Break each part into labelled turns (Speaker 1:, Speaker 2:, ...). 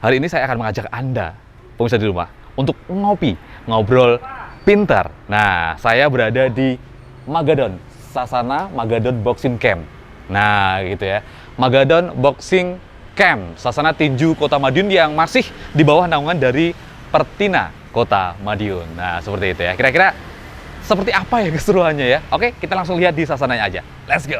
Speaker 1: Hari ini saya akan mengajak Anda, pemirsa di rumah, untuk ngopi, ngobrol pintar. Nah, saya berada di Magadon, Sasana Magadon Boxing Camp. Nah, gitu ya. Magadon Boxing Camp, Sasana tinju Kota Madiun yang masih di bawah naungan dari Pertina Kota Madiun. Nah, seperti itu ya. Kira-kira seperti apa ya keseruannya ya? Oke, kita langsung lihat di sasananya aja. Let's go!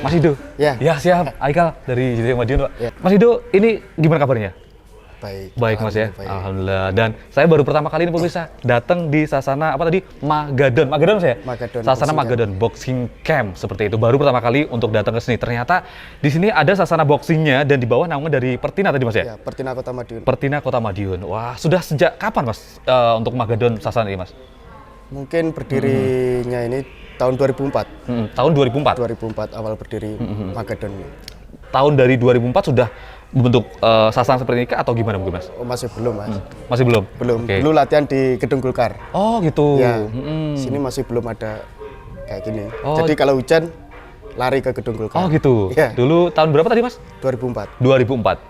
Speaker 1: Mas Ido, ya siap. Aikal dari JT Madiun, Pak.
Speaker 2: Ya.
Speaker 1: Mas Ido, ini gimana kabarnya?
Speaker 2: Baik
Speaker 1: Mas ya.
Speaker 2: baik.
Speaker 1: Alhamdulillah. Dan saya baru pertama kali ini pemirsa datang di Sasana apa tadi? Magadon Mas ya?
Speaker 2: Magadon
Speaker 1: Sasana
Speaker 2: Boxing
Speaker 1: Magadon Boxing Camp seperti itu. Baru pertama kali untuk datang ke sini. Ternyata di sini ada sasana boxingnya dan di bawah naungan dari Pertina tadi Mas ya?
Speaker 2: Ya, Pertina Kota Madiun.
Speaker 1: Pertina Kota Madiun. Wah, sudah sejak kapan Mas untuk Magadon Sasana ini Mas?
Speaker 2: Mungkin berdirinya ini tahun 2004.
Speaker 1: Tahun 2004.
Speaker 2: 2004 awal berdiri Magadon.
Speaker 1: Tahun dari 2004 sudah membentuk sasana seperti ini kah atau gimana mungkin Mas?
Speaker 2: Oh, masih belum, Mas.
Speaker 1: Masih belum?
Speaker 2: Belum.
Speaker 1: Oke.
Speaker 2: Dulu latihan di Gedung Golkar.
Speaker 1: Oh gitu.
Speaker 2: Ya. Sini masih belum ada kayak gini.
Speaker 1: Oh.
Speaker 2: Jadi kalau hujan lari ke Gedung Golkar.
Speaker 1: Oh gitu.
Speaker 2: Ya.
Speaker 1: Dulu tahun berapa tadi Mas?
Speaker 2: 2004.
Speaker 1: 2004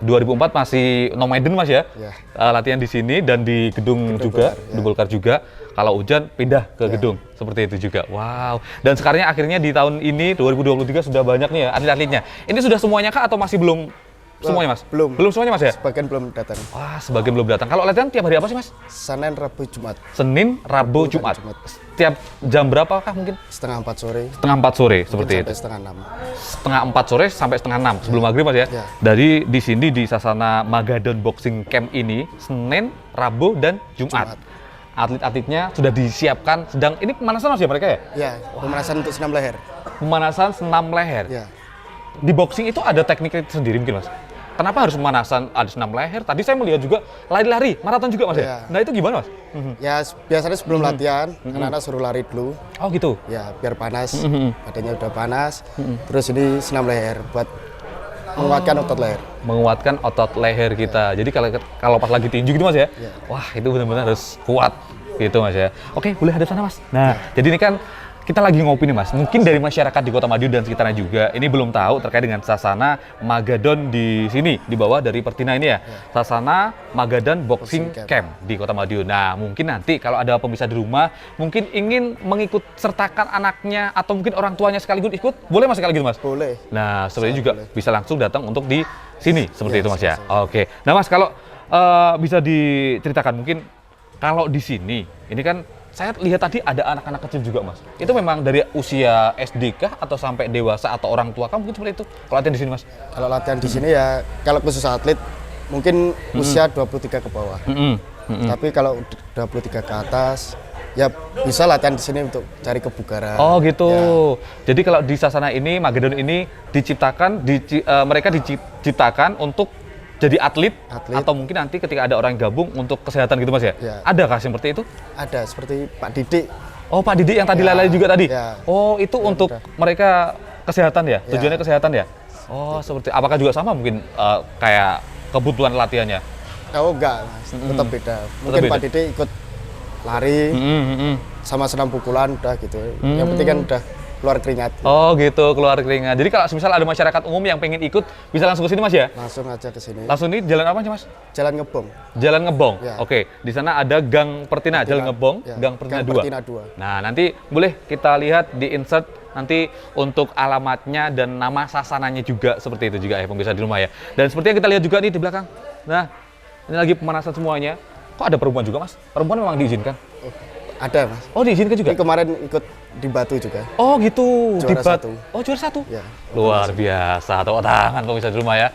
Speaker 1: masih nomaden Mas ya?
Speaker 2: Ya.
Speaker 1: Latihan di sini dan di gedung juga,
Speaker 2: Golkar, ya.
Speaker 1: gedung Golkar juga. Kalau hujan pindah ke gedung, seperti itu juga. Wow. Dan sekarang akhirnya di tahun ini 2023 sudah banyak nih ya atlet-atletnya. Ini sudah semuanya kah atau masih belum semuanya Mas?
Speaker 2: Belum.
Speaker 1: Belum semuanya Mas ya?
Speaker 2: Sebagian belum datang.
Speaker 1: Wah, sebagian belum datang. Kalau latihan tiap hari apa sih Mas?
Speaker 2: Senin, Rabu, Jumat.
Speaker 1: Senin, Rabu, Jumat.
Speaker 2: Jumat.
Speaker 1: Setiap jam berapa kah mungkin?
Speaker 2: Setengah 4 sore.
Speaker 1: Setengah 4 sore seperti itu.
Speaker 2: Sampai setengah 6.
Speaker 1: Setengah 4 sore sampai setengah 6 sebelum maghrib Mas ya.
Speaker 2: Ya.
Speaker 1: Dari di sini di Sasana Magadon Boxing Camp ini Senin, Rabu dan Jumat. Atlet-atletnya sudah disiapkan sedang ini pemanasan Mas ya mereka ya?
Speaker 2: Ya, pemanasan untuk senam leher.
Speaker 1: Pemanasan senam leher.
Speaker 2: Ya.
Speaker 1: Di boxing itu ada tekniknya sendiri mungkin Mas. Kenapa harus pemanasan ada senam leher? Tadi saya melihat juga lari-lari, maraton juga Mas ya.
Speaker 2: Ya.
Speaker 1: Nah, itu gimana Mas?
Speaker 2: Ya, biasanya sebelum latihan, anak-anak suruh lari dulu.
Speaker 1: Oh gitu.
Speaker 2: Ya, biar panas. Badannya udah panas. Terus ini senam leher buat menguatkan otot leher.
Speaker 1: Menguatkan otot leher kita. Jadi kalau pas lagi tinju gitu Mas ya.
Speaker 2: Ya.
Speaker 1: Wah, itu benar-benar harus kuat gitu Mas ya. Oke, boleh hadap sana Mas. Nah, jadi ini kan kita lagi ngopi nih Mas. Mungkin dari masyarakat di Kota Madiun dan sekitarnya juga ini belum tahu terkait dengan Sasana Magadon di sini di bawah dari Pertina ini ya. Sasana Magadon Boxing Camp di Kota Madiun. Nah, mungkin nanti kalau ada pemirsa di rumah mungkin ingin mengikut sertakan anaknya atau mungkin orang tuanya sekaligus ikut, boleh Mas sekaligus Mas?
Speaker 2: Boleh.
Speaker 1: Nah, sebenarnya juga bisa langsung datang untuk di sini seperti
Speaker 2: Ya,
Speaker 1: itu Mas ya.
Speaker 2: sama-sama.
Speaker 1: Oke. Nah, Mas kalau bisa diceritakan mungkin kalau di sini ini kan saya lihat tadi ada anak-anak kecil juga Mas. Itu memang dari usia SD kah atau sampai dewasa atau orang tua kah mungkin seperti itu? Kalau latihan di sini Mas.
Speaker 2: Kalau latihan di sini ya, kalau khusus atlet mungkin usia 23 ke bawah. Tapi kalau 23 ke atas ya bisa latihan di sini untuk cari kebugaran.
Speaker 1: Oh gitu.
Speaker 2: Ya.
Speaker 1: Jadi kalau di Sasana ini Magadon ini diciptakan mereka diciptakan untuk jadi atlet atau mungkin nanti ketika ada orang yang gabung untuk kesehatan gitu Mas ya?
Speaker 2: Ya.
Speaker 1: Adakah seperti itu?
Speaker 2: Ada seperti Pak Didik.
Speaker 1: Oh Pak Didik yang tadi lalai juga tadi?
Speaker 2: Ya.
Speaker 1: Oh itu untuk mereka kesehatan ya?
Speaker 2: Ya.
Speaker 1: Tujuannya kesehatan ya? Oh seperti, apakah juga sama mungkin kayak kebutuhan latihannya?
Speaker 2: Oh enggak, Mas. Tetap beda. Mungkin
Speaker 1: beda.
Speaker 2: Pak Didik ikut lari sama senam pukulan udah gitu. Yang penting kan udah keluar keringat.
Speaker 1: Oh gitu, keluar keringat. Jadi kalau misal ada masyarakat umum yang pengen ikut, bisa langsung ke sini Mas ya?
Speaker 2: Langsung aja ke sini.
Speaker 1: Langsung ini jalan apa aja Mas?
Speaker 2: Jalan Ngebong.
Speaker 1: Jalan Ngebong.
Speaker 2: Ya.
Speaker 1: Oke, di sana ada Gang Pertina, Jalan Ngebong,
Speaker 2: Ya.
Speaker 1: Gang Pertina 2.
Speaker 2: Pertina 2.
Speaker 1: Nah, nanti boleh kita lihat di insert nanti untuk alamatnya dan nama sasananya juga seperti itu juga ya pemirsa di rumah ya. Dan seperti yang kita lihat juga nih di belakang. Nah, ini lagi pemanasan semuanya. Kok ada perempuan juga Mas? Perempuan memang diizinkan?
Speaker 2: Oh, ada Mas.
Speaker 1: Oh, diizinkan juga?
Speaker 2: Ini kemarin ikut di Batu juga.
Speaker 1: Oh gitu,
Speaker 2: Juara
Speaker 1: di Batu.
Speaker 2: satu.
Speaker 1: Oh juara 1?
Speaker 2: Ya.
Speaker 1: Luar biasa, tepuk tangan pemirsa di rumah ya.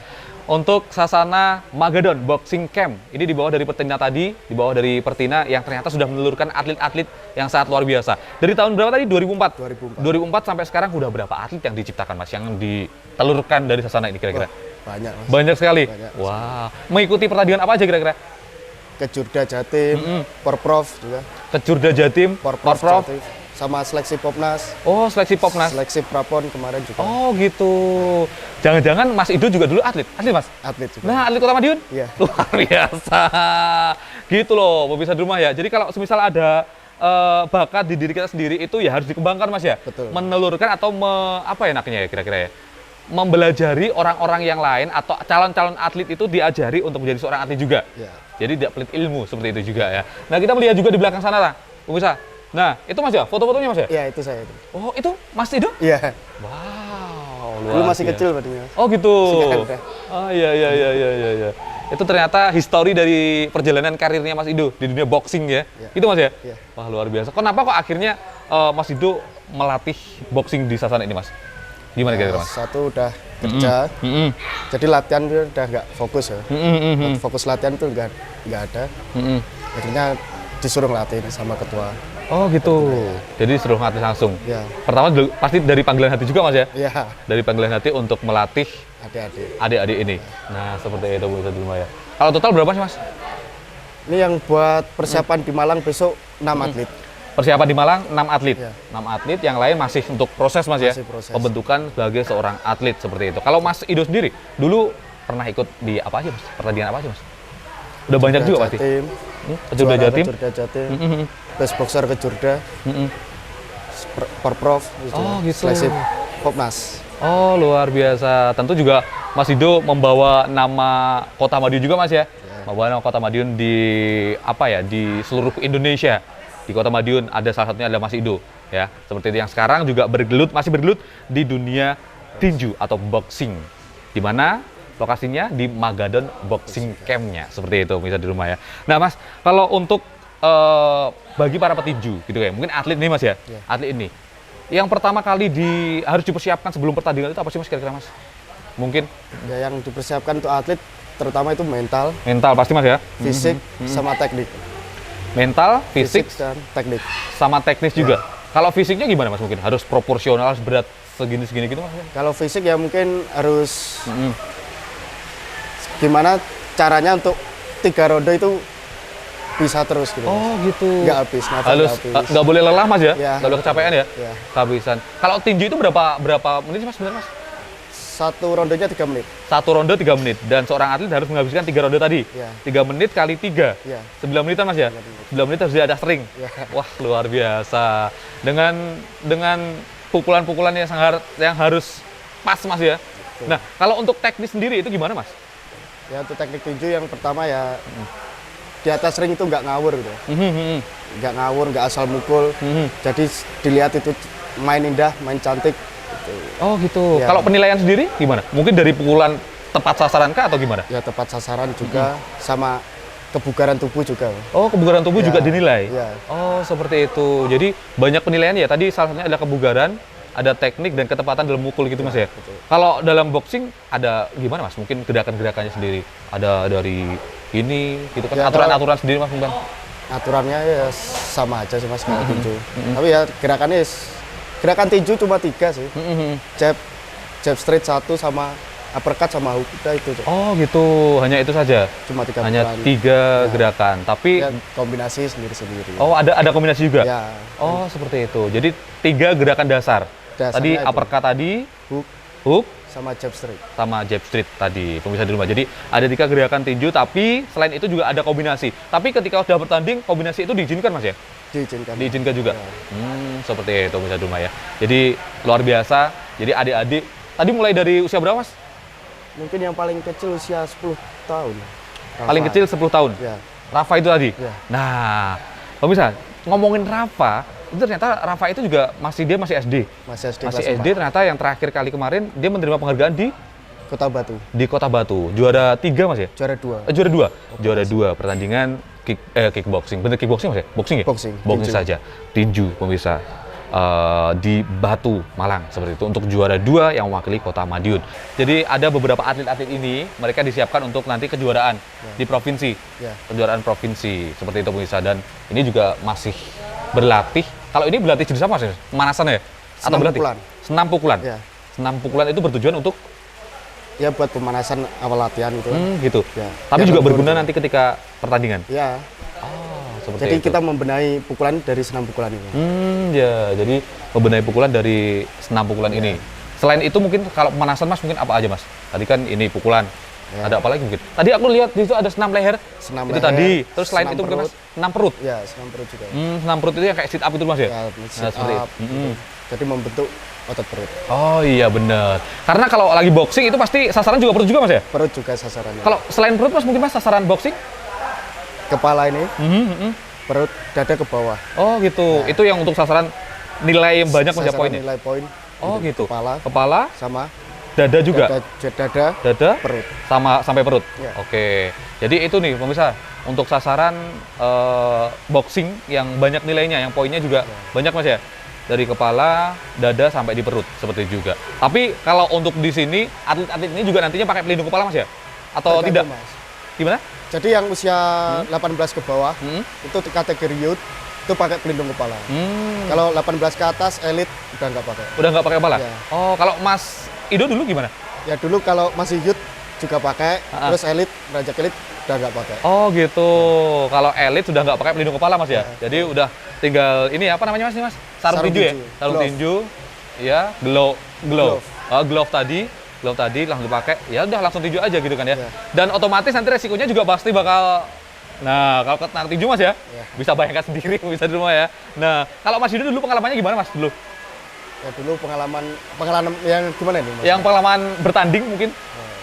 Speaker 1: untuk Sasana Magadon Boxing Camp. Ini di bawah dari Pertina tadi, di bawah dari Pertina yang ternyata sudah menelurkan atlet-atlet yang sangat luar biasa. Dari tahun berapa tadi? 2004? 2004 sampai sekarang udah berapa atlet yang diciptakan Mas, yang ditelurkan dari Sasana ini kira-kira?
Speaker 2: Banyak Mas.
Speaker 1: Banyak sekali?
Speaker 2: Banyak.
Speaker 1: Wah, mengikuti pertandingan apa aja kira-kira?
Speaker 2: Kejurda Jatim, Porprov juga.
Speaker 1: Kejurda Jatim,
Speaker 2: Porprov
Speaker 1: Porprov.
Speaker 2: Jatim. Sama seleksi Popnas,
Speaker 1: Oh, seleksi Popnas.
Speaker 2: seleksi Prapon kemarin juga.
Speaker 1: Oh, gitu. Jangan-jangan Mas Ido juga dulu atlet? Atlet, Mas?
Speaker 2: Atlet juga.
Speaker 1: Nah, atlet Kota Madiun?
Speaker 2: Iya.
Speaker 1: Luar biasa. Gitu loh, pemirsa di rumah ya. Jadi kalau semisal ada bakat di diri kita sendiri itu ya harus dikembangkan Mas ya.
Speaker 2: Betul.
Speaker 1: Menelurkan atau apa ya enaknya ya kira-kira ya? Membelajari orang-orang yang lain atau calon-calon atlet itu diajari untuk menjadi seorang atlet juga.
Speaker 2: Iya.
Speaker 1: Jadi tidak pelit ilmu seperti itu juga ya. Nah, kita melihat juga di belakang sana lah, pemirsa. Nah, itu Mas ya, foto-fotonya Mas ya?
Speaker 2: Iya, itu saya itu.
Speaker 1: Oh, itu Mas Ido?
Speaker 2: Iya.
Speaker 1: Wow,
Speaker 2: Dulu
Speaker 1: luar
Speaker 2: masih
Speaker 1: biasa.
Speaker 2: kecil berarti.
Speaker 1: Oh gitu.
Speaker 2: Masih ada.
Speaker 1: Oh iya. Itu ternyata histori dari perjalanan karirnya Mas Ido di dunia boxing ya.
Speaker 2: Iya.
Speaker 1: Gitu Mas ya?
Speaker 2: Iya.
Speaker 1: Wah, luar biasa. Kenapa kok akhirnya Mas Ido melatih boxing di Sasana ini, Mas? Gimana kira-kira, Mas?
Speaker 2: Satu udah kerja, jadi latihan itu udah nggak fokus ya. Fokus latihan itu nggak ada. Akhirnya disuruh ngelatih sama ketua.
Speaker 1: Oh gitu. Jadi suruh ngelatih langsung.
Speaker 2: Ya,
Speaker 1: Pertama pasti dari panggilan hati juga Mas ya?
Speaker 2: ya,
Speaker 1: Dari panggilan hati untuk melatih
Speaker 2: adik-adik.
Speaker 1: adik-adik ini. Nah, seperti itu Bu Duma ya. Kalau total berapa sih, Mas?
Speaker 2: Ini yang buat persiapan di Malang besok 6 atlet.
Speaker 1: Persiapan di Malang 6 atlet.
Speaker 2: Ya.
Speaker 1: 6 atlet, yang lain masih untuk proses Mas ya.
Speaker 2: Masih proses.
Speaker 1: Pembentukan sebagai seorang atlet seperti itu. Kalau Mas Ido sendiri dulu pernah ikut di apa aja Mas? Pertandingan apa aja Mas? Udah banyak juga pasti.
Speaker 2: Jatim,
Speaker 1: Kejurda Jatim.
Speaker 2: Kejurda Jatim,
Speaker 1: Mhm.
Speaker 2: best boxer Kejurda,
Speaker 1: Mhm.
Speaker 2: Porprov, gitu.
Speaker 1: Oh, gitu.
Speaker 2: Seleksi Popnas.
Speaker 1: Oh, luar biasa. Tentu juga Mas Ido membawa nama Kota Madiun juga Mas ya. Membawa nama Kota Madiun di apa ya? Di seluruh Indonesia. Di Kota Madiun ada salah satunya adalah Mas Ido ya. Seperti itu yang sekarang juga masih bergelut di dunia tinju atau boxing. Di mana lokasinya di Magadon Boxing Camp-nya. Seperti itu bisa di rumah ya. Nah, Mas, kalau untuk bagi para petinju gitu ya. Mungkin atlet ini Mas ya.
Speaker 2: Iya.
Speaker 1: Atlet ini. Yang pertama kali harus dipersiapkan sebelum pertandingan itu apa sih Mas kira-kira Mas? Mungkin
Speaker 2: Ya, yang dipersiapkan untuk atlet terutama itu mental,
Speaker 1: mental pasti Mas ya.
Speaker 2: fisik, sama teknik.
Speaker 1: Mental, fisik,
Speaker 2: dan teknik.
Speaker 1: sama teknis juga. Kalau fisiknya gimana Mas mungkin? Harus proporsional, harus berat segini-segini gitu Mas?
Speaker 2: Kalau fisik ya mungkin harus
Speaker 1: Mm-mm.
Speaker 2: gimana caranya untuk 3 ronde itu bisa terus gitu.
Speaker 1: Oh gitu.
Speaker 2: Nggak habis, nafas
Speaker 1: Harus
Speaker 2: nggak habis.
Speaker 1: nggak boleh lelah Mas ya?
Speaker 2: Ya.
Speaker 1: Nggak boleh kecapean ya?
Speaker 2: Ya.
Speaker 1: Kehabisan. Kalau tinju itu berapa menit sih Mas sebenarnya Mas?
Speaker 2: Satu rondenya 3 menit.
Speaker 1: Satu ronde 3 menit dan seorang atlet harus menghabiskan 3 ronde tadi.
Speaker 2: Ya.
Speaker 1: 3 menit kali 3.
Speaker 2: Ya.
Speaker 1: 9 menitan Mas ya? 9 menit harus ada string.
Speaker 2: Ya.
Speaker 1: Wah, luar biasa. Dengan pukulan-pukulan yang harus pas Mas ya. Nah, kalau untuk teknis sendiri itu gimana Mas?
Speaker 2: Ya, untuk teknik tinju yang pertama ya di atas ring itu nggak ngawur gitu. Nggak ngawur, nggak asal mukul. Jadi dilihat itu main indah, main cantik. Gitu.
Speaker 1: Oh gitu.
Speaker 2: Ya.
Speaker 1: Kalau penilaian sendiri gimana? Mungkin dari pukulan tepat sasaran kah atau gimana?
Speaker 2: Ya tepat sasaran juga, sama kebugaran tubuh juga.
Speaker 1: Oh, kebugaran tubuh
Speaker 2: Ya.
Speaker 1: juga dinilai?
Speaker 2: Ya.
Speaker 1: Oh, seperti itu. Jadi banyak penilaian ya. Tadi salah satunya adalah kebugaran, ada teknik dan ketepatan dalam mukul gitu Mas ya?
Speaker 2: betul.
Speaker 1: Kalau dalam boxing ada gimana Mas? Mungkin gerakan-gerakannya sendiri. Ada dari ini gitu kan,
Speaker 2: Ya,
Speaker 1: aturan-aturan sendiri Mas mungkin.
Speaker 2: Aturannya ya sama aja sih Mas kalau tinju. Tapi ya gerakannya gerakan tinju cuma 3 sih. Jab straight 1 sama uppercut sama hook itu.
Speaker 1: Oh gitu, hanya itu saja.
Speaker 2: Cuma 3
Speaker 1: Hanya
Speaker 2: pukulan.
Speaker 1: 3 gerakan. Tapi
Speaker 2: Ya, kombinasi sendiri-sendiri.
Speaker 1: oh ada kombinasi juga.
Speaker 2: Ya,
Speaker 1: Oh seperti itu. Jadi 3 gerakan dasar.
Speaker 2: Dasarnya
Speaker 1: Tadi
Speaker 2: itu.
Speaker 1: uppercut tadi,
Speaker 2: hook
Speaker 1: hook,
Speaker 2: sama jab straight.
Speaker 1: sama jab street tadi, pemirsa di rumah. Jadi ada 3 gerakan tinju, tapi selain itu juga ada kombinasi. Tapi ketika sudah bertanding, kombinasi itu diizinkan Mas ya?
Speaker 2: Diizinkan.
Speaker 1: Diizinkan juga?
Speaker 2: Ya.
Speaker 1: Seperti itu pemirsa di rumah ya. Jadi luar biasa. Jadi adik-adik, tadi mulai dari usia berapa Mas?
Speaker 2: Mungkin yang paling kecil usia 10 tahun.
Speaker 1: Paling
Speaker 2: Rafa.
Speaker 1: kecil 10 tahun?
Speaker 2: Ya.
Speaker 1: Rafa itu tadi?
Speaker 2: Ya.
Speaker 1: Nah, pemirsa, ngomongin Rafa, itu ternyata Rafa itu juga masih SD.
Speaker 2: Masih SD
Speaker 1: Masih
Speaker 2: kelas
Speaker 1: SD, ternyata yang terakhir kali kemarin dia menerima penghargaan
Speaker 2: 4. Kota Batu.
Speaker 1: di Kota Batu. Juara 3 Mas ya?
Speaker 2: Juara 2.
Speaker 1: Juara 2. Juara 2 pertandingan kickboxing. Bener kickboxing Mas ya? Boxing ya?
Speaker 2: Boxing,
Speaker 1: Boxing
Speaker 2: tinju.
Speaker 1: saja. Tinju pemirsa. di Batu, Malang seperti itu untuk juara 2 yang mewakili Kota Madiun. Jadi ada beberapa atlet-atlet ini mereka disiapkan untuk nanti kejuaraan di provinsi, kejuaraan provinsi seperti itu pemirsa. Dan ini juga masih berlatih. Kalau ini berlatih jenis apa sih? Pemanasan ya? Atau
Speaker 2: Senam
Speaker 1: berlatih?
Speaker 2: pukulan.
Speaker 1: Senam pukulan.
Speaker 2: Ya.
Speaker 1: Senam pukulan itu bertujuan untuk
Speaker 2: Ya buat pemanasan awal latihan gitu.
Speaker 1: gitu.
Speaker 2: Ya.
Speaker 1: Tapi
Speaker 2: Ya,
Speaker 1: juga
Speaker 2: lentur
Speaker 1: berguna
Speaker 2: gitu.
Speaker 1: nanti ketika pertandingan.
Speaker 2: Ya.
Speaker 1: Seperti
Speaker 2: Jadi
Speaker 1: itu.
Speaker 2: kita membenahi pukulan dari senam pukulan ini.
Speaker 1: Ya, jadi membenahi pukulan dari senam pukulan ini. Selain itu mungkin kalau pemanasan Mas mungkin apa aja Mas? Tadi kan ini pukulan.
Speaker 2: Ya.
Speaker 1: Ada apa lagi mungkin? Tadi aku lihat di situ ada senam leher.
Speaker 2: Senam
Speaker 1: itu
Speaker 2: leher,
Speaker 1: tadi. Terus selain
Speaker 2: senam
Speaker 1: itu mungkin Mas,
Speaker 2: perut.
Speaker 1: senam perut.
Speaker 2: Ya, senam perut juga.
Speaker 1: Senam perut itu yang kayak sit up itu Mas ya?
Speaker 2: Ya,
Speaker 1: Nah,
Speaker 2: sit
Speaker 1: seperti
Speaker 2: up,
Speaker 1: itu.
Speaker 2: gitu. Jadi membentuk otot perut.
Speaker 1: Oh iya bener. Karena kalau lagi boxing itu pasti sasaran juga perut juga Mas ya?
Speaker 2: Perut juga sasarannya.
Speaker 1: Kalau selain perut Mas mungkin Mas sasaran boxing?
Speaker 2: Kepala ini, perut, dada ke bawah.
Speaker 1: Oh gitu. Itu yang untuk sasaran nilai yang banyak Mas ya
Speaker 2: Sasaran
Speaker 1: poinnya?
Speaker 2: nilai poin.
Speaker 1: Oh gitu.
Speaker 2: Kepala
Speaker 1: Kepala,
Speaker 2: sama
Speaker 1: dada juga. Dada,
Speaker 2: perut.
Speaker 1: sama sampai perut.
Speaker 2: Ya.
Speaker 1: Oke. Jadi itu nih pemirsa, untuk sasaran boxing yang banyak nilainya, yang poinnya juga banyak Mas ya. Dari kepala, dada sampai di perut seperti itu juga. Tapi kalau untuk di sini atlet-atlet ini juga nantinya pakai pelindung kepala Mas ya? Atau tidak?
Speaker 2: Tergantung, Mas.
Speaker 1: Gimana?
Speaker 2: Jadi yang usia 18 ke bawah itu di kategori youth itu pakai pelindung kepala. Kalau 18 ke atas elit udah nggak pakai.
Speaker 1: Udah nggak pakai kepala?
Speaker 2: Ya.
Speaker 1: Oh, kalau Mas Ido dulu gimana?
Speaker 2: Ya dulu kalau masih youth juga pakai, terus elit, raja elit udah nggak pakai.
Speaker 1: Oh gitu. Kalau elit sudah nggak pakai pelindung kepala Mas ya? Jadi udah tinggal ini apa namanya Mas ini Mas? Sarung
Speaker 2: Sarung
Speaker 1: tinju ya?
Speaker 2: tinju.
Speaker 1: Sarung
Speaker 2: Glove.
Speaker 1: tinju. Ya, glove.
Speaker 2: Glove.
Speaker 1: Glove tadi langsung dipakai. Ya udah langsung tinju aja gitu kan ya.
Speaker 2: Ya.
Speaker 1: Dan otomatis nanti resikonya juga pasti bakal kalau kena tinju Mas ya, bisa bayangkan sendiri bisa di rumah ya. Nah, kalau Mas Yudo dulu pengalamannya gimana Mas dulu?
Speaker 2: Ya dulu pengalaman yang gimana nih Mas?
Speaker 1: Yang pengalaman bertanding mungkin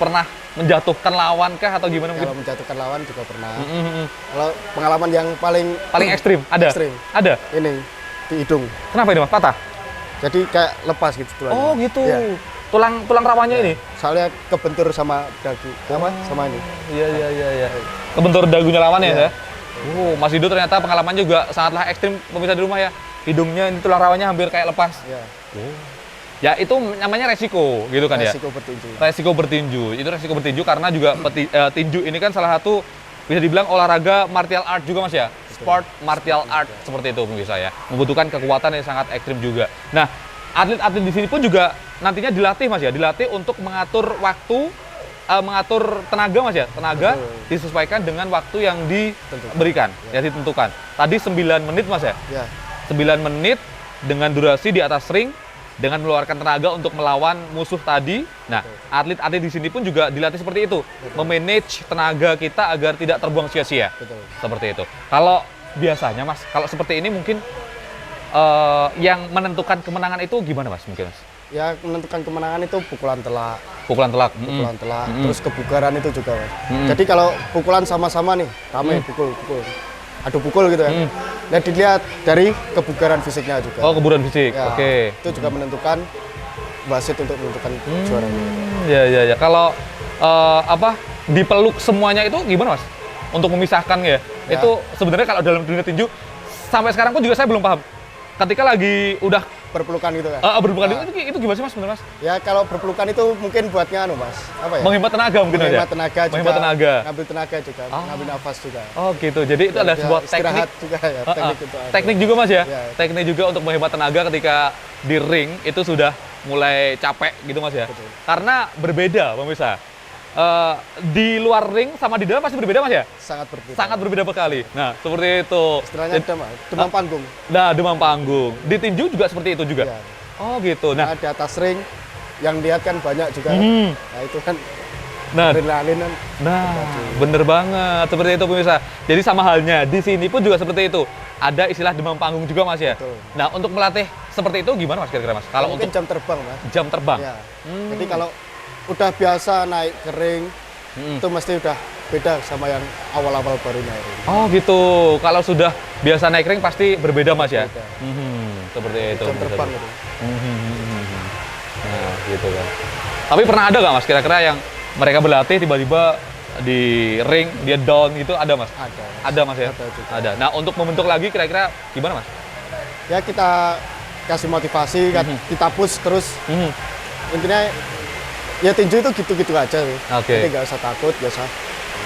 Speaker 1: pernah menjatuhkan lawan kah atau gimana mungkin?
Speaker 2: Kalau menjatuhkan lawan juga pernah.
Speaker 1: Mm-mm.
Speaker 2: Kalau pengalaman yang paling
Speaker 1: Ekstrim ada?
Speaker 2: ekstrim.
Speaker 1: Ada?
Speaker 2: Ini di hidung.
Speaker 1: Kenapa ini Mas? Patah?
Speaker 2: Jadi kayak lepas gitu tulangnya.
Speaker 1: Oh gitu.
Speaker 2: Ya.
Speaker 1: Tulang rawanya ini?
Speaker 2: Soalnya kebentur sama dagu. Apa? Sama ini.
Speaker 1: Iya. Kebentur dagunya lawannya
Speaker 2: Iya.
Speaker 1: ya? Mas Yudo ternyata pengalamannya juga sangatlah ekstrim pemirsa di rumah ya. Hidungnya ini tulang rawanya hampir kayak lepas.
Speaker 2: Ya.
Speaker 1: Ya itu namanya resiko gitu kan ya?
Speaker 2: Resiko bertinju.
Speaker 1: Resiko bertinju. Itu resiko bertinju karena juga tinju ini kan salah satu bisa dibilang olahraga martial art juga Mas ya. Sport martial art seperti itu pemirsa ya. Membutuhkan kekuatan yang sangat ekstrim juga. Nah, atlet-atlet di sini pun juga nantinya dilatih Mas ya, dilatih untuk mengatur waktu, mengatur tenaga Mas ya. Tenaga disesuaikan dengan waktu yang diberikan, ya ditentukan. Tadi 9 menit Mas ya.
Speaker 2: Ya.
Speaker 1: 9 menit dengan durasi di atas ring dengan mengeluarkan tenaga untuk melawan musuh tadi. Nah, atlet-atlet di sini pun juga dilatih seperti itu, memanage tenaga kita agar tidak terbuang sia-sia.
Speaker 2: Betul.
Speaker 1: Seperti itu. Kalau biasanya Mas, kalau seperti ini mungkin yang menentukan kemenangan itu gimana Mas mungkin Mas?
Speaker 2: Ya menentukan kemenangan itu pukulan telak.
Speaker 1: Pukulan telak.
Speaker 2: Pukulan telak, terus kebugaran itu juga Mas. Jadi kalau pukulan sama-sama nih, ramai pukul. Adu pukul gitu ya. Nah dilihat dari kebugaran fisiknya juga.
Speaker 1: Oh, kebugaran fisik.
Speaker 2: Ya,
Speaker 1: Oke.
Speaker 2: Itu juga menentukan wasit untuk menentukan juaranya.
Speaker 1: Ya. Kalau dipeluk semuanya itu gimana Mas? Untuk memisahkan ya. Itu sebenarnya kalau dalam dunia tinju sampai sekarang pun juga saya belum paham. Ketika lagi udah
Speaker 2: Berpelukan gitu kan.
Speaker 1: berpelukan itu gimana sih Mas sebenarnya Mas?
Speaker 2: Ya kalau berpelukan itu mungkin buatnya Mas. Apa ya?
Speaker 1: Menghemat tenaga mungkin aja.
Speaker 2: Menghemat tenaga juga.
Speaker 1: Menghemat tenaga.
Speaker 2: Ngambil tenaga juga, ngambil nafas juga.
Speaker 1: Oh gitu. Jadi itu adalah sebuah teknik.
Speaker 2: Istirahat juga ya, teknik itu ada.
Speaker 1: Teknik juga Mas ya?
Speaker 2: Ya.
Speaker 1: Teknik juga untuk menghemat tenaga ketika di ring itu sudah mulai capek gitu Mas ya?
Speaker 2: Betul.
Speaker 1: Karena berbeda pemirsa. Di luar ring sama di dalam pasti berbeda Mas ya?
Speaker 2: Sangat berbeda.
Speaker 1: Sangat berbeda sekali. Nah, seperti itu.
Speaker 2: Istilahnya demam panggung.
Speaker 1: Nah, demam panggung. Di tinju juga seperti itu juga?
Speaker 2: Ya.
Speaker 1: Oh gitu. Nah,
Speaker 2: Di atas ring yang lihat kan banyak juga. Nah itu kan adrenalin kan.
Speaker 1: Nah, bener banget seperti itu pemirsa. Jadi sama halnya di sini pun juga seperti itu. Ada istilah demam panggung juga Mas ya.
Speaker 2: Betul.
Speaker 1: Nah, untuk melatih seperti itu gimana Mas kira-kira Mas? Kalau
Speaker 2: Mungkin
Speaker 1: untuk
Speaker 2: jam terbang Mas.
Speaker 1: jam terbang.
Speaker 2: Ya. Jadi kalau udah biasa naik ke ring, itu mesti udah beda sama yang awal-awal baru naik ring.
Speaker 1: Oh gitu. Kalau sudah biasa naik ring pasti berbeda Mas ya.
Speaker 2: Beda.
Speaker 1: Seperti itu.
Speaker 2: Jam terbang gitu.
Speaker 1: Nah, gitu kan. Tapi pernah ada nggak Mas kira-kira yang mereka berlatih tiba-tiba di ring dia down gitu ada Mas?
Speaker 2: Ada.
Speaker 1: Ada Mas ya?
Speaker 2: Ada juga.
Speaker 1: Ada. Nah, untuk membentuk lagi kira-kira gimana Mas?
Speaker 2: Ya kita kasih motivasi, kita push terus. Intinya ya tinju itu gitu-gitu aja sih.
Speaker 1: Oke.
Speaker 2: Jadi nggak usah takut, nggak usah.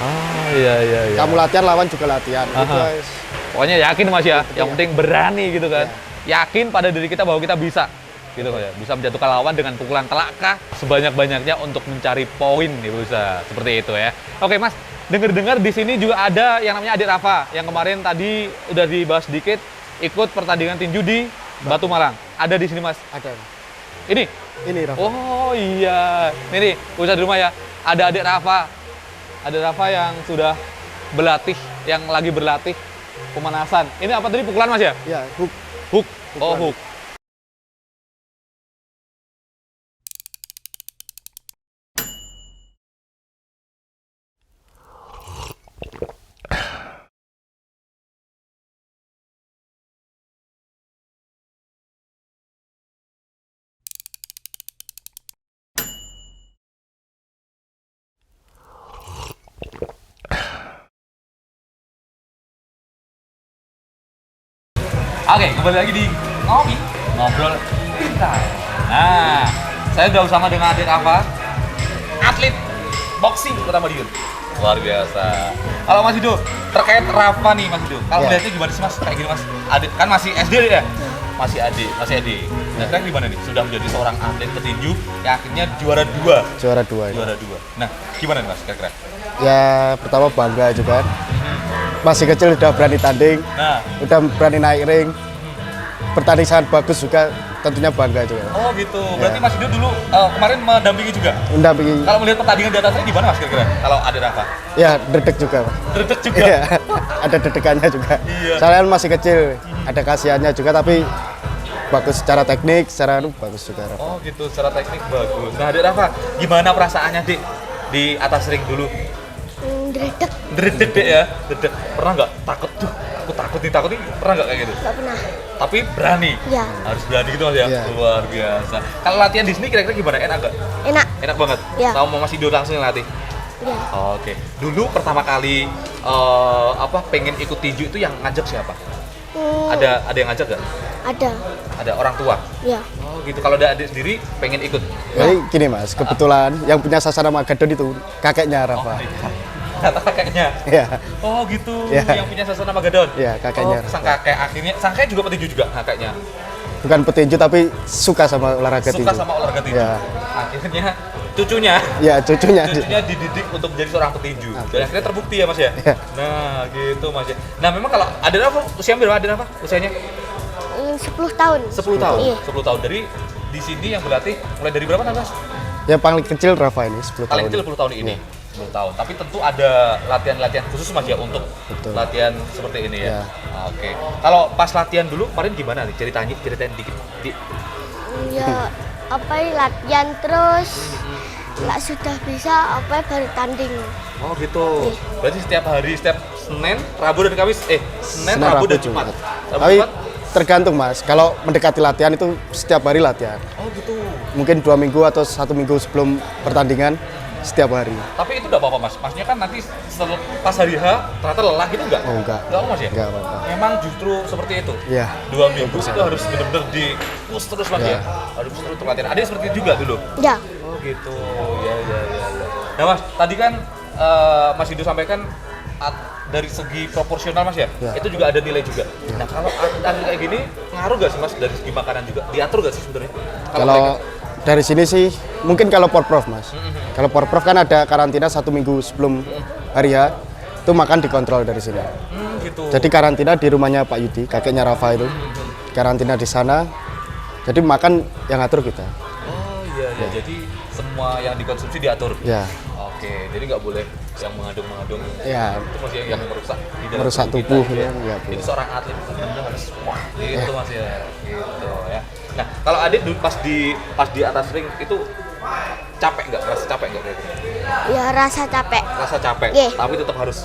Speaker 1: Ah, iya.
Speaker 2: Kamu latihan, lawan juga latihan. Gitu, guys.
Speaker 1: Pokoknya yakin Mas ya, yang
Speaker 2: Iya.
Speaker 1: penting berani gitu kan. Yakin pada diri kita bahwa kita bisa. Gitu Mas ya. Bisa menjatuhkan lawan dengan pukulan telakah sebanyak-banyaknya untuk mencari poin nih bisa. Seperti itu ya. Oke Mas, dengar-dengar di sini juga ada yang namanya Adik Rafa yang kemarin tadi udah dibahas sedikit ikut pertandingan tinju di Batu Malang. Ada di sini Mas.
Speaker 2: Ada.
Speaker 1: Ini.
Speaker 2: Ini Rafa.
Speaker 1: Oh iya. Nih, bisa di rumah ya. Ada Adik Rafa. Ada Rafa yang sudah berlatih, yang lagi berlatih pemanasan. Ini apa tadi, pukulan Mas ya?
Speaker 2: Ya, hook.
Speaker 1: Hook. Oh,
Speaker 2: Pukulan.
Speaker 1: hook. Oke, kembali lagi di Ngobrol Pintar. Nah, saya udah bersama dengan Adik Rafa, atlet boxing Kota Madiun. Luar biasa. Kalau Mas Ido, terkait Rafa nih Mas Ido, kalau
Speaker 2: Ya.
Speaker 1: melihatnya gimana sih Mas? Kayak gini Mas, adik kan masih SD ya? Masih adik. Nah, kira gimana nih? Sudah menjadi seorang atlet petinju yang akhirnya juara 2.
Speaker 2: Juara 2 ini.
Speaker 1: Juara 2. Nah, gimana nih Mas kira-kira?
Speaker 2: Ya, pertama bangga juga kan. Masih kecil udah berani tanding,
Speaker 1: Nah,
Speaker 2: udah berani naik ring. Pertandingan sangat bagus juga, tentunya bangga juga.
Speaker 1: oh gitu. Berarti Mas Ido dulu kemarin mendampingi juga?
Speaker 2: Mendampingi,
Speaker 1: Kalau melihat pertandingan di atasnya gimana Mas kira-kira? Kalau Adik Rafa?
Speaker 2: ya dedek juga, Mas.
Speaker 1: Dredeg juga?
Speaker 2: Iya, ada dedekannya juga.
Speaker 1: Iya.
Speaker 2: Saya masih kecil, ada kasihannya juga, tapi bagus secara teknik, secara bagus juga. Rafa.
Speaker 1: Oh gitu, secara teknik bagus. Nah Adik Rafa, gimana perasaannya Dik di atas ring dulu?
Speaker 3: Dredeg,
Speaker 1: Dredeg Dek ya? Dredeg. Pernah nggak takut tuh? Aku takut nih, pernah nggak kayak gitu?
Speaker 3: nggak pernah.
Speaker 1: Tapi berani?
Speaker 3: Ya,
Speaker 1: Harus berani gitu Mas ya?
Speaker 2: Iya.
Speaker 1: Luar biasa. Kalau latihan di sini kira-kira gimana? Enak nggak?
Speaker 3: enak.
Speaker 1: Enak banget?
Speaker 3: Iya.
Speaker 1: Tahu mau Mas Ido langsung ngelatih?
Speaker 3: Ya,
Speaker 1: Oke. Dulu pertama kali pengen ikut tinju itu yang ngajak siapa? Ada yang ngajak nggak?
Speaker 3: ada.
Speaker 1: Ada orang tua?
Speaker 3: Ya,
Speaker 1: Oh gitu, kalau ada adik sendiri pengen ikut?
Speaker 2: Jadi gini Mas, kebetulan yang punya Sasana Magadon itu kakeknya Rafa.
Speaker 1: Kata kakeknya?
Speaker 2: Ya,
Speaker 1: Oh gitu,
Speaker 2: Ya.
Speaker 1: yang punya Sasana Magadon?
Speaker 2: Ya, kakeknya.
Speaker 1: Oh, sang kakek akhirnya, sang kakek juga petinju juga kakeknya?
Speaker 2: bukan petinju tapi suka sama olahraga tinju.
Speaker 1: Suka sama olahraga tinju?
Speaker 2: Ya.
Speaker 1: Akhirnya cucunya?
Speaker 2: Ya, cucunya.
Speaker 1: Cucunya dididik untuk menjadi seorang petinju. Dan akhirnya terbukti ya Mas ya?
Speaker 2: Ya.
Speaker 1: Nah gitu Mas ya. Nah memang kalau ada apa, usia berapa ada apa usianya?
Speaker 3: 10 tahun.
Speaker 1: 10 tahun?
Speaker 3: Iya.
Speaker 1: 10 tahun, dari di sini yang berlatih mulai dari berapa tahun Mas?
Speaker 2: Ya paling kecil Rafa ini 10
Speaker 1: Paling
Speaker 2: tahun.
Speaker 1: kecil 10 tahun ini. 10 tahun. Tapi tentu ada latihan-latihan khusus Mas ya untuk
Speaker 2: Betul.
Speaker 1: latihan seperti ini ya.
Speaker 2: Ya.
Speaker 1: Oke. Kalau pas latihan dulu kemarin gimana nih? Ceritain dikit.
Speaker 3: Ya, apa ya, latihan terus. Nggak sudah bisa, apa baru tanding.
Speaker 1: Oh gitu. Berarti setiap hari, setiap Senin, Rabu dan Kamis, Senin,
Speaker 2: Senin,
Speaker 1: Rabu dan
Speaker 2: Jumat.
Speaker 1: Jumat. Rabu,
Speaker 2: Tapi
Speaker 1: Jumat.
Speaker 2: tergantung Mas, kalau mendekati latihan itu setiap hari latihan.
Speaker 1: Oh gitu.
Speaker 2: Mungkin 2 minggu atau 1 minggu sebelum pertandingan setiap hari.
Speaker 1: Tapi itu enggak apa-apa Mas. Maksudnya kan nanti pas hari H ternyata lelah gitu enggak?
Speaker 2: Oh enggak.
Speaker 1: Enggak Mas ya?
Speaker 2: Enggak apa-apa.
Speaker 1: Memang justru seperti itu.
Speaker 2: Iya.
Speaker 1: 2 minggu itu harus benar-benar di push terus Mas ya.
Speaker 2: Ya.
Speaker 1: Harus terus untuk latihan. Ada yang seperti itu juga dulu.
Speaker 3: Ya,
Speaker 1: Oh gitu. Ya. Nah Mas, tadi kan Mas Ido sampaikan dari segi proporsional Mas ya,
Speaker 2: Ya.
Speaker 1: itu juga ada nilai juga. Nah kalau atlet kayak gini ngaruh nggak sih Mas dari segi makanan juga? Diatur nggak sih sebenarnya?
Speaker 2: Kalau dari sini sih mungkin kalau porprov Mas. Kalau porprov kan ada karantina 1 minggu sebelum hari H. Itu makan dikontrol dari sini.
Speaker 1: gitu.
Speaker 2: Jadi karantina di rumahnya Pak Yudi, kakeknya Rafa itu. Karantina di sana. Jadi makan yang ngatur kita.
Speaker 1: Oh iya. Jadi semua yang dikonsumsi diatur.
Speaker 2: Ya.
Speaker 1: Oke, jadi nggak boleh yang mengandung
Speaker 2: Ya.
Speaker 1: itu Mas ya, yang merusak di dalam
Speaker 2: Merusak
Speaker 1: tubuh
Speaker 2: tubuh,
Speaker 1: kita, gitu
Speaker 2: ya, nggak
Speaker 1: Jadi
Speaker 2: boleh.
Speaker 1: seorang atlet itu benar-benar harus wah gitu Mas ya, gitu ya. Nah kalau Adit dulu pas di atas ring itu capek nggak? Rasa capek nggak?
Speaker 3: ya rasa capek.
Speaker 1: Rasa capek,
Speaker 3: Iya.
Speaker 1: tapi tetap harus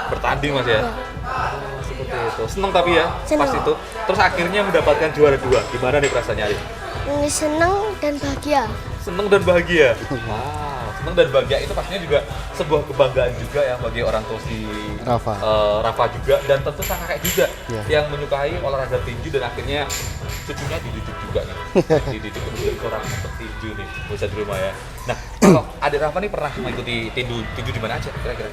Speaker 1: bertanding Mas ya.
Speaker 3: Iya.
Speaker 1: Oh, seperti itu. Seneng tapi ya
Speaker 3: Seneng.
Speaker 1: pas itu. Terus akhirnya mendapatkan juara 2. Gimana nih perasaannya Adit?
Speaker 3: Seneng dan bahagia.
Speaker 1: Seneng dan bahagia. Wow, seneng dan bahagia itu pastinya juga sebuah kebanggaan juga ya bagi orang tua si
Speaker 2: Rafa.
Speaker 1: Rafa juga, dan tentu sang kakek juga
Speaker 2: Iya.
Speaker 1: yang menyukai olahraga tinju, dan akhirnya cucunya dididik juga nih. Dididik menjadi seorang petinju nih, bisa di rumah ya. Nah, kalau adik Rafa nih pernah mengikuti tinju di mana aja kira-kira?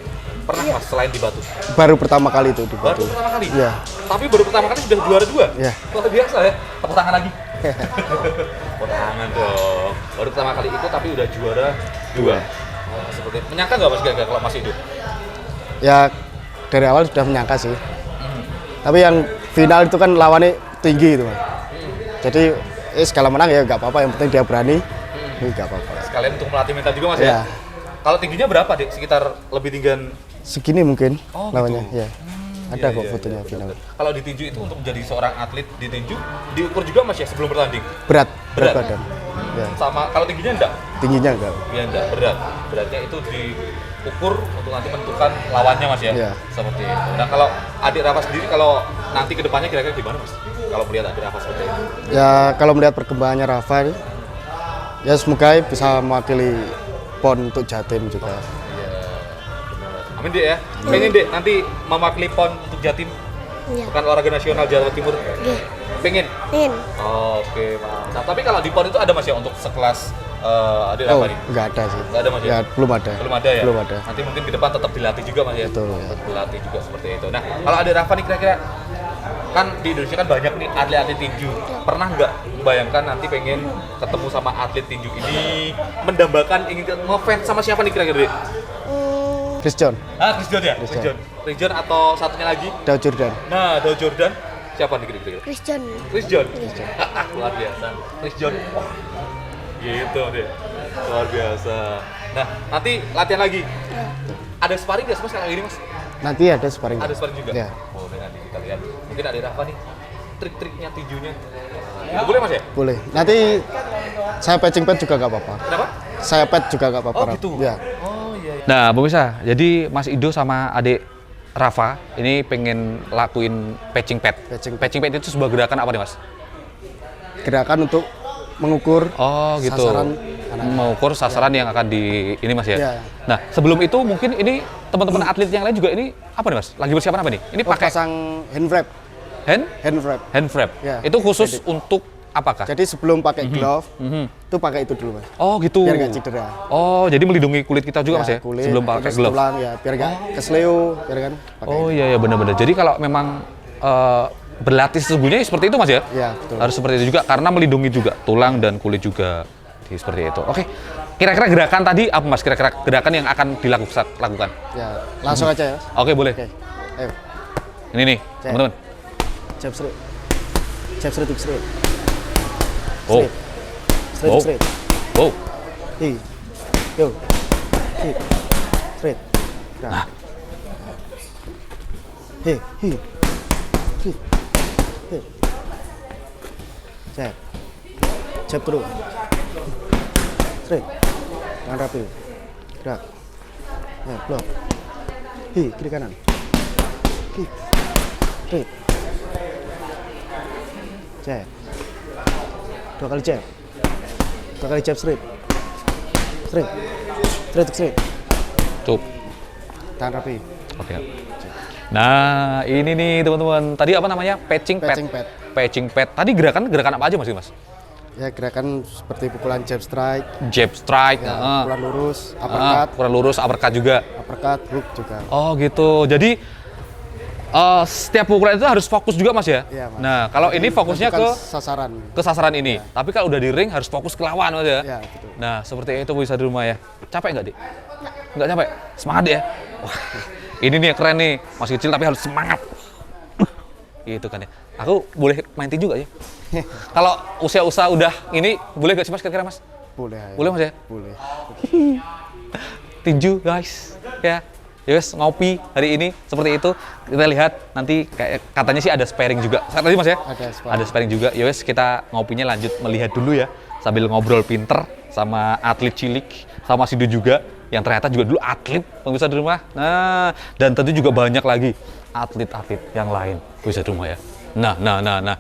Speaker 1: Pernah Mas selain di Batu?
Speaker 2: Baru pertama kali itu di
Speaker 1: Baru
Speaker 2: Batu.
Speaker 1: pertama kali?
Speaker 2: Iya.
Speaker 1: Tapi baru pertama kali sudah juara 2?
Speaker 2: Iya.
Speaker 1: Luar biasa ya. Tepuk tangan lagi. Tepuk tangan dong. Baru pertama kali itu tapi udah juara 2. Oh, seperti itu. Menyangka nggak Mas kira-kira kalau masih hidup?
Speaker 2: Ya dari awal sudah menyangka sih. Tapi yang final itu kan lawannya tinggi itu, Mas. Jadi segala menang ya nggak apa-apa, yang penting dia berani. Ini nggak apa-apa.
Speaker 1: Sekalian untuk melatih mental juga Mas
Speaker 2: Iya.
Speaker 1: ya? Kalau tingginya berapa, Dik? Sekitar lebih tinggian?
Speaker 2: Segini mungkin
Speaker 1: Oh,
Speaker 2: lawannya,
Speaker 1: gitu.
Speaker 2: ya. Ada
Speaker 1: Iya,
Speaker 2: kok
Speaker 1: iya,
Speaker 2: fotonya
Speaker 1: iya,
Speaker 2: final.
Speaker 1: betul. Kalau di tinju itu untuk menjadi seorang atlet di tinju diukur juga Mas ya sebelum bertanding?
Speaker 2: Berat
Speaker 1: Berat.
Speaker 2: badan. Ya.
Speaker 1: Sama kalau tingginya enggak?
Speaker 2: Tingginya enggak.
Speaker 1: Ya enggak, berat. Beratnya itu diukur untuk nanti menentukan lawannya Mas ya?
Speaker 2: Iya.
Speaker 1: Seperti itu. Nah, kalau adik Rafa sendiri kalau nanti ke depannya kira-kira gimana Mas? Kalau melihat adik Rafa seperti itu?
Speaker 2: Ya kalau melihat perkembangannya Rafa ini, ya semoga bisa mewakili PON untuk Jatim juga.
Speaker 1: Iya. Benar. Amin Dek ya. Pengen Dek nanti mewakili PON untuk Jatim,
Speaker 3: Iya.
Speaker 1: Pekan Olahraga Nasional Jawa Timur.
Speaker 3: Nggih.
Speaker 1: Pengen?
Speaker 3: Nin.
Speaker 1: Oke, mantap. Tapi kalau di PON itu ada Mas ya untuk sekelas adik
Speaker 2: Oh,
Speaker 1: Rafa nih?
Speaker 2: enggak ada sih.
Speaker 1: Nggak ada Mas ya?
Speaker 2: Ya, belum ada.
Speaker 1: Belum ada ya?
Speaker 2: Belum ada.
Speaker 1: Nanti mungkin ke depan tetap dilatih juga Mas ya?
Speaker 2: Betul, ya.
Speaker 1: Tetap dilatih juga seperti itu. Nah, kalau ada Rafa nih kira-kira, kan di Indonesia kan banyak nih atlet-atlet tinju. Pernah nggak membayangkan nanti pengen ketemu sama atlet tinju ini, mendambakan ingin ngefans sama siapa nih kira-kira? Dek?
Speaker 2: Chris John,
Speaker 1: Ah, Chris John ya?
Speaker 2: Chris
Speaker 1: Chris John. Chris John atau satunya lagi?
Speaker 2: Dow Jordan.
Speaker 1: Nah, Dow Jordan. Siapa nih kira-kira?
Speaker 3: Christian.
Speaker 1: Chris John. Luar biasa. Chris John. Wah. Gitu deh. Luar biasa. Nah, nanti latihan lagi. Ada sparring nggak sih Mas kayak gini Mas?
Speaker 2: Nanti ada sparring.
Speaker 1: Ada sparring juga?
Speaker 2: Ya.
Speaker 1: Boleh nanti kita lihat. Mungkin ada Rafa nih, trik-triknya tinjunya. Boleh Mas ya?
Speaker 2: Boleh. Nanti saya patching pad juga nggak apa-apa.
Speaker 1: Kenapa?
Speaker 2: Saya pad juga nggak apa-apa.
Speaker 1: Oh
Speaker 2: Raf.
Speaker 1: gitu?
Speaker 2: Ya.
Speaker 1: Oh iya.
Speaker 4: Nah, pemirsa, jadi Mas Ido sama adik Rafa ini pengen lakuin patching pad.
Speaker 2: Patching pad.
Speaker 4: Itu sebuah gerakan apa nih, Mas?
Speaker 2: Gerakan untuk mengukur
Speaker 4: Oh, gitu.
Speaker 2: sasaran anak.
Speaker 4: Mengukur sasaran yang akan di ini, Mas ya.
Speaker 2: Iya.
Speaker 4: Nah, sebelum itu mungkin ini teman-teman atlet yang lain juga ini apa nih, Mas? Lagi persiapan apa nih? Ini
Speaker 2: Oh,
Speaker 4: pakai
Speaker 2: pasang hand wrap.
Speaker 4: hand
Speaker 2: Hand wrap.
Speaker 4: wrap.
Speaker 2: Ya.
Speaker 4: Itu khusus untuk apakah?
Speaker 2: Jadi sebelum pakai glove, itu pakai itu dulu, Mas.
Speaker 4: Oh, gitu.
Speaker 2: Biar nggak cedera.
Speaker 4: Oh, jadi melindungi kulit kita juga, Mas ya?
Speaker 2: kulit,
Speaker 4: Sebelum pakai
Speaker 2: terus
Speaker 4: glove.
Speaker 2: tulang, ya, biar nggak kesleo, biar kan pakai.
Speaker 4: Oh iya ya benar-benar. Jadi kalau memang berlatih sesungguhnya seperti itu Mas ya?
Speaker 2: Iya, betul.
Speaker 4: Harus seperti itu juga karena melindungi juga tulang dan kulit juga. Seperti itu. Oke. Kira-kira gerakan tadi apa Mas? Kira-kira gerakan yang akan dilakukan?
Speaker 2: Ya, langsung aja ya. Mas.
Speaker 4: Oke, boleh.
Speaker 2: Oke. Ayo.
Speaker 4: Ini nih,
Speaker 2: Cek.
Speaker 4: teman-teman.
Speaker 2: Jab straight. Jab straight, hook straight.
Speaker 4: Oh.
Speaker 2: Straight,
Speaker 4: Oh.
Speaker 2: hook straight.
Speaker 4: Wow.
Speaker 2: Hi. Yo. Hi. Straight. Nah. Hi, hi. Hi. Hi. Jab. Jab terus. Straight. Tangan rapi. Gerak. Ya, blok. Hi, kiri kanan. Kick. Straight. Jab. 2 kali jab. 2 kali jab straight. Straight. Straight, straight.
Speaker 4: Cukup.
Speaker 2: Tahan rapi.
Speaker 4: Oke. Nah, ini nih teman-teman. Tadi apa namanya? Patching pad.
Speaker 2: Patching pad.
Speaker 4: Patching pad. Tadi gerakan apa aja Mas?
Speaker 2: Ya, gerakan seperti pukulan jab strike,
Speaker 4: Jab strike,
Speaker 2: ya,
Speaker 4: heeh.
Speaker 2: pukulan lurus, uppercut,
Speaker 4: Kurang lurus, uppercut juga.
Speaker 2: uppercut, hook juga.
Speaker 4: Oh gitu. Jadi setiap pukulan itu harus fokus juga Mas ya?
Speaker 2: Iya, Mas.
Speaker 4: Nah, kalau ini fokusnya
Speaker 2: Menentukan
Speaker 4: ke
Speaker 2: sasaran.
Speaker 4: sasaran ini. Tapi kalau udah di ring harus fokus ke lawan Mas ya?
Speaker 2: Ya, betul.
Speaker 4: Nah, seperti itu bisa di rumah ya. Capek nggak, Dik? Nggak capek? Semangat ya? Wah, ini nih yang keren nih. Masih kecil tapi harus semangat. Gitu kan ya. Aku boleh main tinju nggak ya? Kalau usia-usia udah ini, boleh nggak sih Mas kira-kira Mas?
Speaker 2: Boleh. ayo.
Speaker 4: Boleh Mas ya?
Speaker 2: Boleh.
Speaker 4: Tinju guys, ya. Yes, ngopi hari ini seperti itu. Kita lihat nanti kayak katanya sih ada sparring juga. Tadi Mas ya?
Speaker 2: Ada
Speaker 4: Sparring juga. Yowes, kita ngopinya lanjut melihat dulu ya. Sambil ngobrol pinter sama atlet cilik, sama Sido juga yang ternyata juga dulu atlet pemirsa di rumah. Nah, dan tentu juga banyak lagi atlet-atlet yang lain pemirsa di rumah ya. Nah.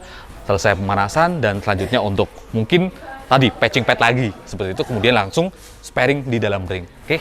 Speaker 1: selesai pemanasan, dan selanjutnya untuk mungkin tadi patching pad lagi seperti itu, kemudian langsung sparring di dalam ring. Oke.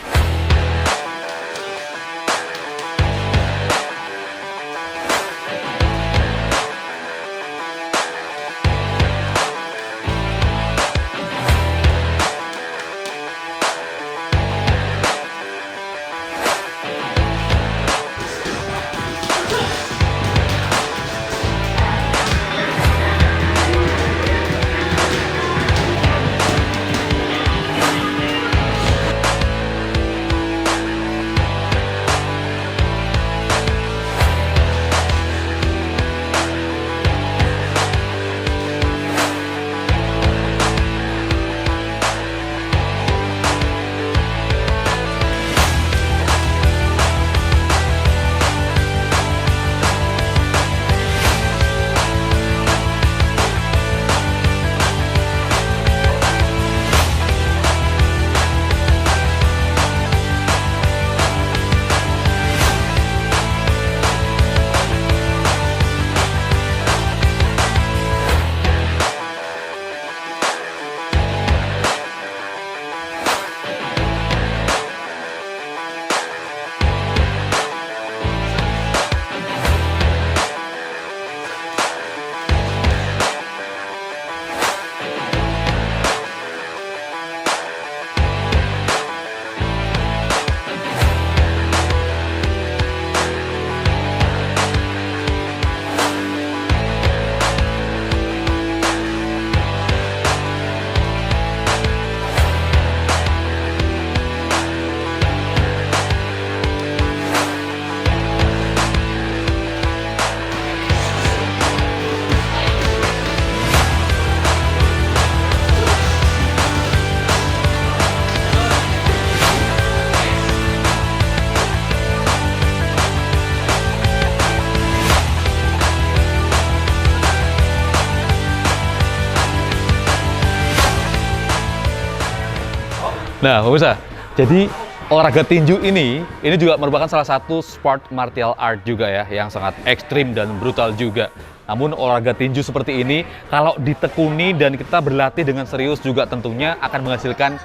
Speaker 1: Nah, pemirsa, jadi olahraga tinju ini juga merupakan salah satu sport martial art juga ya, yang sangat ekstrim dan brutal juga. Namun olahraga tinju seperti ini, kalau ditekuni dan kita berlatih dengan serius juga tentunya akan menghasilkan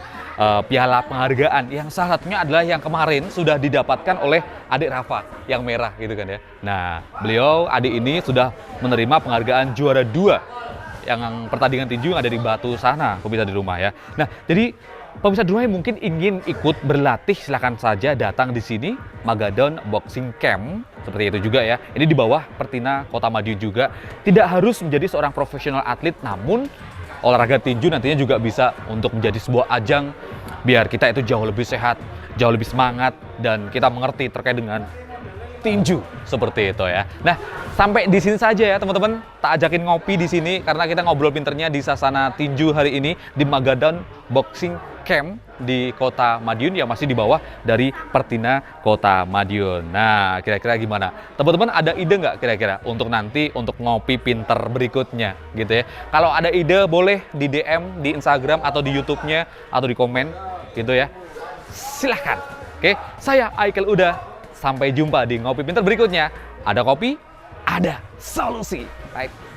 Speaker 1: piala penghargaan, yang salah satunya adalah yang kemarin sudah didapatkan oleh adik Rafa yang merah gitu kan ya. Nah, beliau adik ini sudah menerima penghargaan juara 2 yang pertandingan tinju yang ada di Batu sana, pemirsa di rumah ya. Nah, jadi pemirsa di rumah yang mungkin ingin ikut berlatih, silahkan saja datang di sini, Magadon Boxing Camp, seperti itu juga ya. Ini di bawah Pertina Kota Madiun juga. Tidak harus menjadi seorang profesional atlet, namun olahraga tinju nantinya juga bisa untuk menjadi sebuah ajang biar kita itu jauh lebih sehat, jauh lebih semangat, dan kita mengerti terkait dengan tinju seperti itu ya. Nah, sampai di sini saja ya teman-teman. Tak ajakin ngopi di sini karena kita ngobrol pinternya di Sasana Tinju hari ini di Magadon Boxing Camp di Kota Madiun yang masih di bawah dari Pertina Kota Madiun. Nah, kira-kira gimana? Teman-teman ada ide nggak kira-kira untuk nanti untuk ngopi pinter berikutnya gitu ya? Kalau ada ide boleh di DM di Instagram atau di YouTube-nya atau di komen gitu ya. Silahkan. Oke, saya Aikel Uda. Sampai jumpa di Ngopi Pinter berikutnya. Ada kopi, ada solusi. Baik.